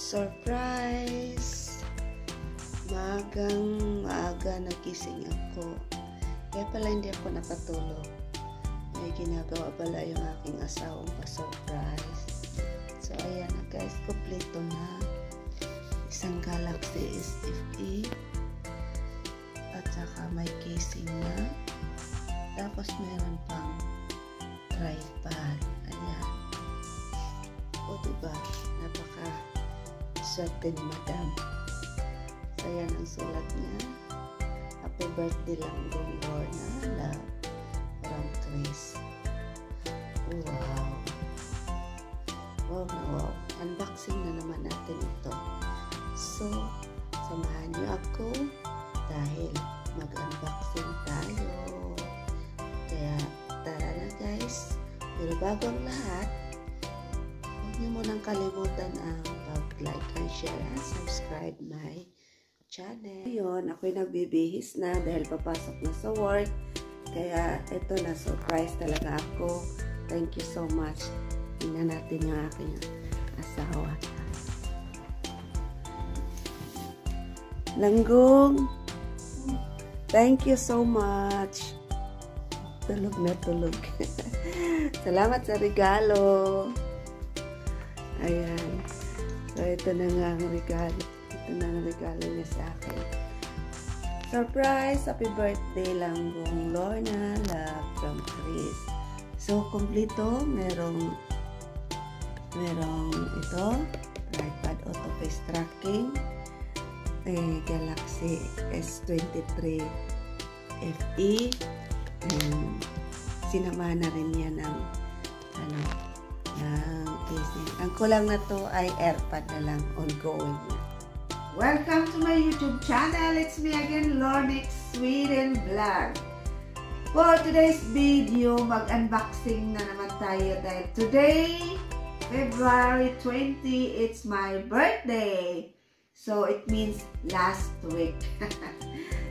Surprise! Maaga nagising ako. Kaya pala hindi ako nakatulog. May ginagawa pala yung aking asawang pa-surprise. So ayan na guys, kompleto na. Isang Galaxy S FE. At saka may casing na. Tapos meron pang tripod. Ayan. O diba? Napaka-swerte ni Madam. So ayan ang sulat niya. Happy birthday lang dong Lorna. Love from Chris. Wow. Wow na wow. Unboxing na naman natin ito. So, samahan niyo ako dahil mag-unboxing tayo. Kaya, tara na guys. Pero bago ang lahat, huwag niyo munang kalimutan ang pag-like and share and subscribe my channel. Ngayon, ako'y nagbibihis na dahil papasok na sa work. Kaya, ito na, surprise talaga ako. Thank you so much. Tingnan natin yung aking asawa. Langgong, thank you so much. Tulog na tulog. Salamat sa regalo. Ayan. So, ito na nga ang regalo. Ito na ang regalo niya sa akin. Surprise! Happy birthday, Langgong Lorna. Love from Chris. So, kompleto. Merong ito. Tripod auto face tracking. Galaxy S23 FE. Sinama na rin yan ng casing. Ang kulang na to ay AirPod na lang, ongoing na. Welcome to my YouTube channel. It's me again, Lornix Sweden Vlog. For today's video, mag-unboxing na naman tayo dahil today, February 20, it's my birthday. So, it means last week.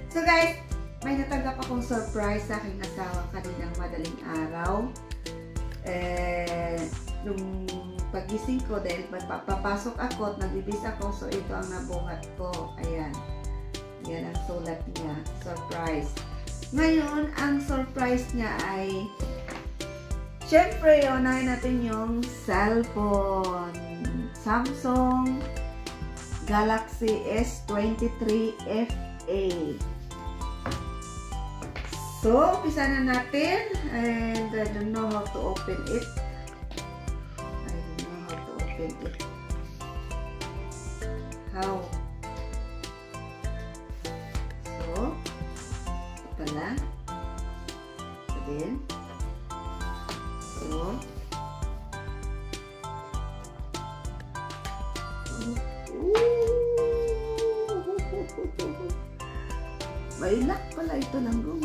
So guys, may natanggap akong surprise sa aking asawa kaninang madaling araw. Nung pagising ko, dahil papasok ako at nagbibis ako, so ito ang nabuhat ko. Ayan. Yan ang sulat niya. Surprise. Ngayon, ang surprise niya ay syempre, unahin natin yung cellphone. Samsung Galaxy S23 FE. So, umpisa na natin. And I don't know how to open it. How? So, ito pala. Ito din. So, may lock pala ito lang room.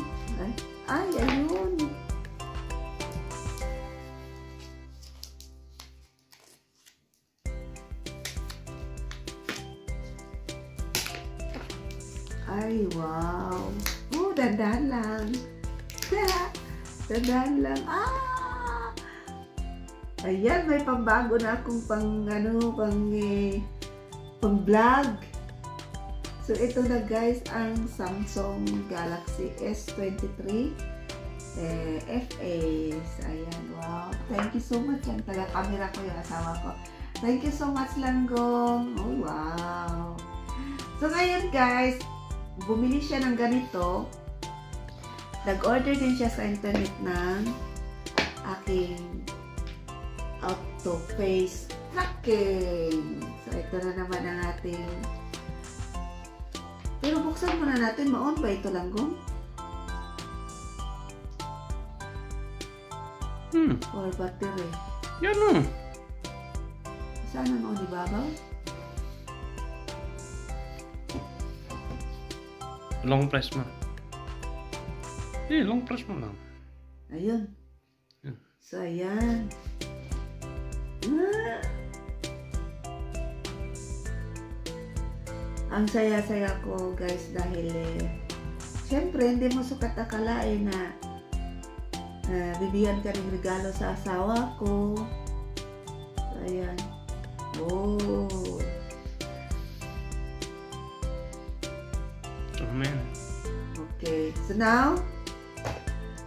Ay, ayun. Ay, wow. Dandahan lang. Dandahan lang. Ayan, may pambago na akong pang-vlog. So, ito na guys, ang Samsung Galaxy S23 FE. So, ayan, wow. Thank you so much. Yan, taga-camera ko yung asawa ko. Thank you so much, Langgong. Oh, wow. So, ngayon guys, bumili siya ng ganito. Nag-order din siya sa internet ng aking auto face tracking. So, ito na naman ang ating. Pero buksan muna natin. Ma-on ba ito, Langgong? Or battery. Yan o. Saan ang on ibabaw? Long press mo. Long press mo lang. Ayun. So, ayan. Ang saya-saya ko guys dahil syempre hindi mo sukat akalain na bibigyan ka ng regalo sa asawa ko. So, ayan. Oh. So now,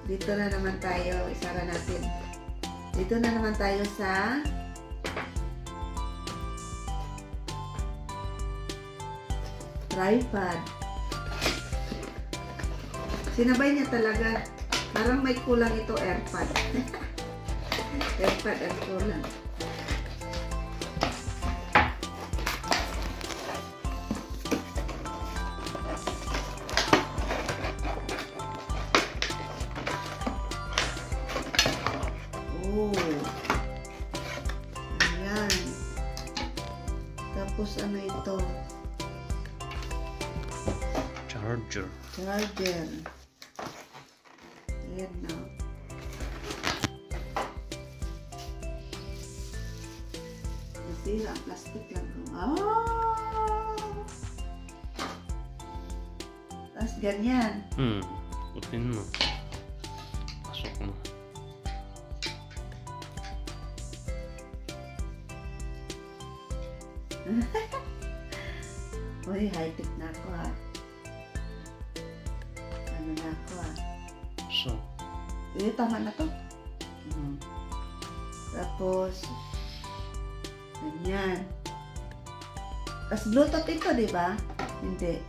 dito na naman tayo. Isara natin. Dito na naman tayo sa tripod. Sinabay niya talaga. Parang may kulang ito, airpod. Airpod ang kulang. Ayan. Tapos ano ito? Charger. Charger. Ayan na. Nasira ang plastic lang. Tapos ganyan. Putin mo. Pasok mo. Uy, high-tech na ako ha. Ano na ako ha. So, Tama na to. Tapos, ganyan. Tapos Bluetooth ito, di ba? Hindi.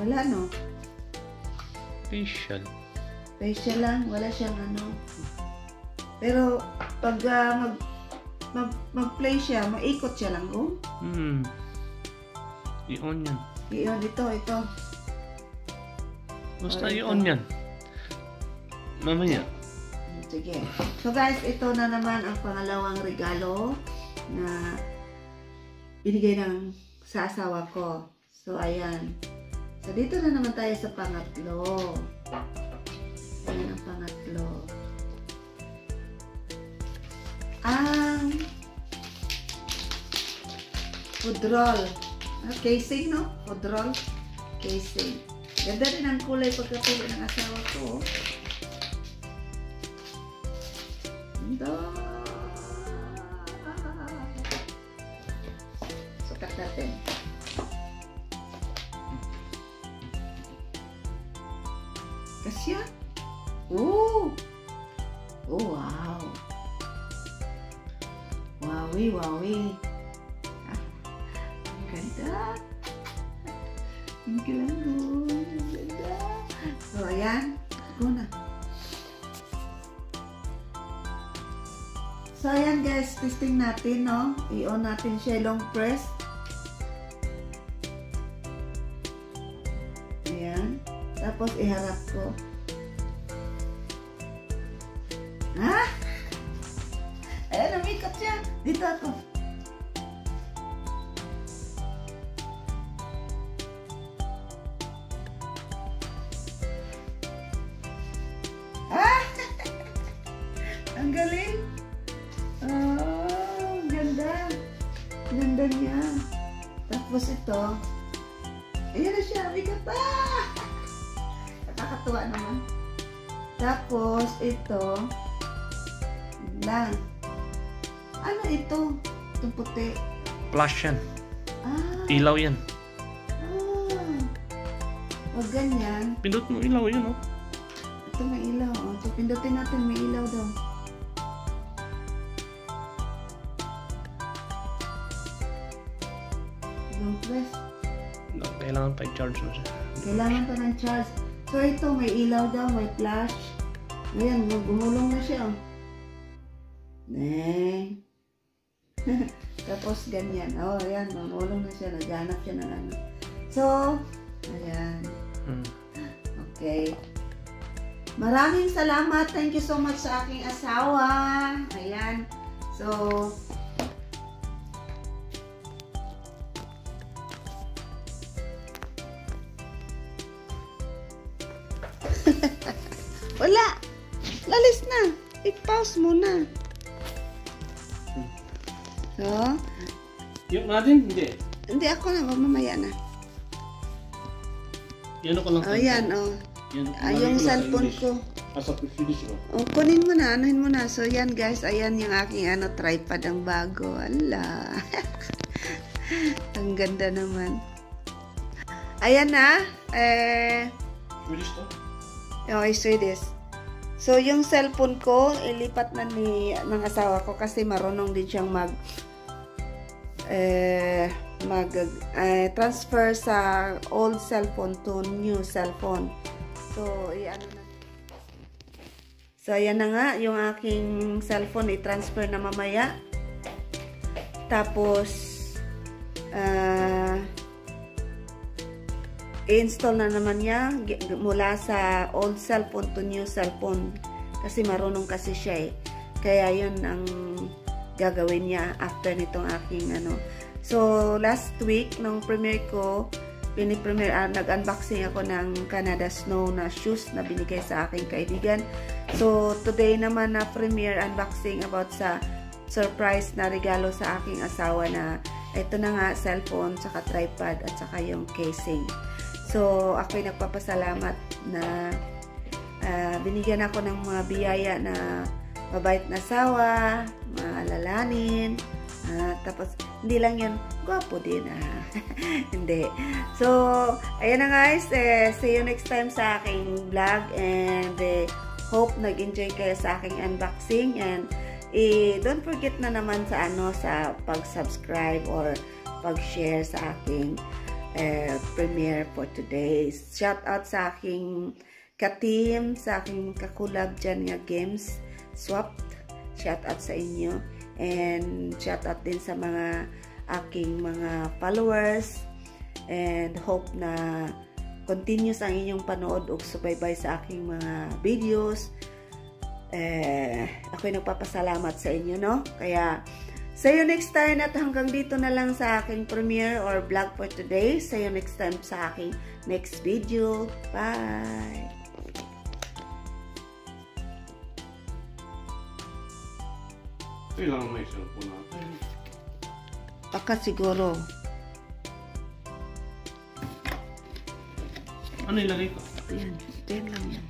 Wala, no? facial. Facial lang. Wala siyang ano. Pero, pag mag-play siya, maikot siya lang, oh. I-on yan. I-on ito. Basta i-on yan. Mamaya. Sige. So guys, ito na naman ang pangalawang regalo na binigay sa asawa ko. So ayan. So dito na naman tayo sa pangatlo. Ayan ang pangatlo. Ang food roll. Casing, no? Food roll. Casing. Ganda rin ang kulay pagkapili ng asawa ko. Sukat natin. Kasya? Oh, wow. Wowie. Ang ganda. Ang ganda. So, ayan. Go na. So, ayan guys, testing natin, no? I-on natin siya, long press. Ayan. Tapos, iharap ko. Ha? Ayan, umikot siya. Dito ako. Ah! Ang galing. Oh, ganda. Ganda niya. Tapos ito. Ayan na siya. Bigat pa. Nakakatuwa naman. Tapos ito. Lang. Ano ito? Itong puti. Flash yan. Ah. Ilaw yan. O ganyan. Pindot mo ilaw yan, oh. Ito may ilaw. O, so, pindutin natin. May ilaw daw. Long press. Kailangan pa i-charge mo siya. Kailangan pa ng charge. So, ito, may ilaw daw, may flash. Ayan, gumulong na siya. Tapos, ganyan. Oh, ayan, gumulong na siya. Naghanap siya ng ano. So, ayan. Okay. Maraming salamat. Thank you so much sa aking asawa. Ayan. So, wala. Lalis na. I-pause mo na. So, Yung natin? Hindi. hindi ako na. Mamaya na. Yan ako lang. Oh, yan. Oh. Yung cellphone ko. Asa finish mo. Oh, kunin mo na. Anuhin mo na. So, yan guys. Ayan yung aking tripod ang bago. Ala. Ang ganda naman. Ayan na. Swedish to? Okay, Swedish. So, yung cellphone ko, ilipat na ng asawa ko kasi marunong din siyang transfer sa old cellphone to new cellphone. So, i-ano na. So, ayan na nga, yung aking cellphone i-transfer na mamaya. Tapos, i-install na naman niya mula sa old cellphone to new cellphone. Kasi marunong kasi siya eh. Kaya yun ang gagawin niya after nitong aking ano. So, last week, nung premiere ko, nag-unboxing ako ng Canada Snow na shoes na binigay sa aking kaibigan. So, today naman na premiere unboxing about sa surprise na regalo sa aking asawa na ito na nga, cellphone, saka tripod, at saka yung casing. So, ako'y nagpapasalamat na binigyan ako ng mga biyaya na mabait na asawa, maalalanin, tapos, hindi lang yun, gwapo din. Hindi. So, ayan na guys. See you next time sa aking vlog. And hope nag-enjoy kayo sa aking unboxing. And don't forget na naman sa sa pag-subscribe or pag-share sa aking premiere for today. Shout out sa aking ka-team, sa aking kakulag dyan nga games swapped. Shout out sa inyo. And shout out din sa mga aking mga followers, and hope na continuous ang inyong panood o subaybay sa aking mga videos. Ako'y nagpapasalamat sa inyo, no? Kaya see you next time, at hanggang dito na lang sa aking premiere or vlog for today. See you next time sa aking next video. Bye! Kailangan may cellphone natin. Baka siguro. Ano ilagay ko? Ayan, 10 lang yan.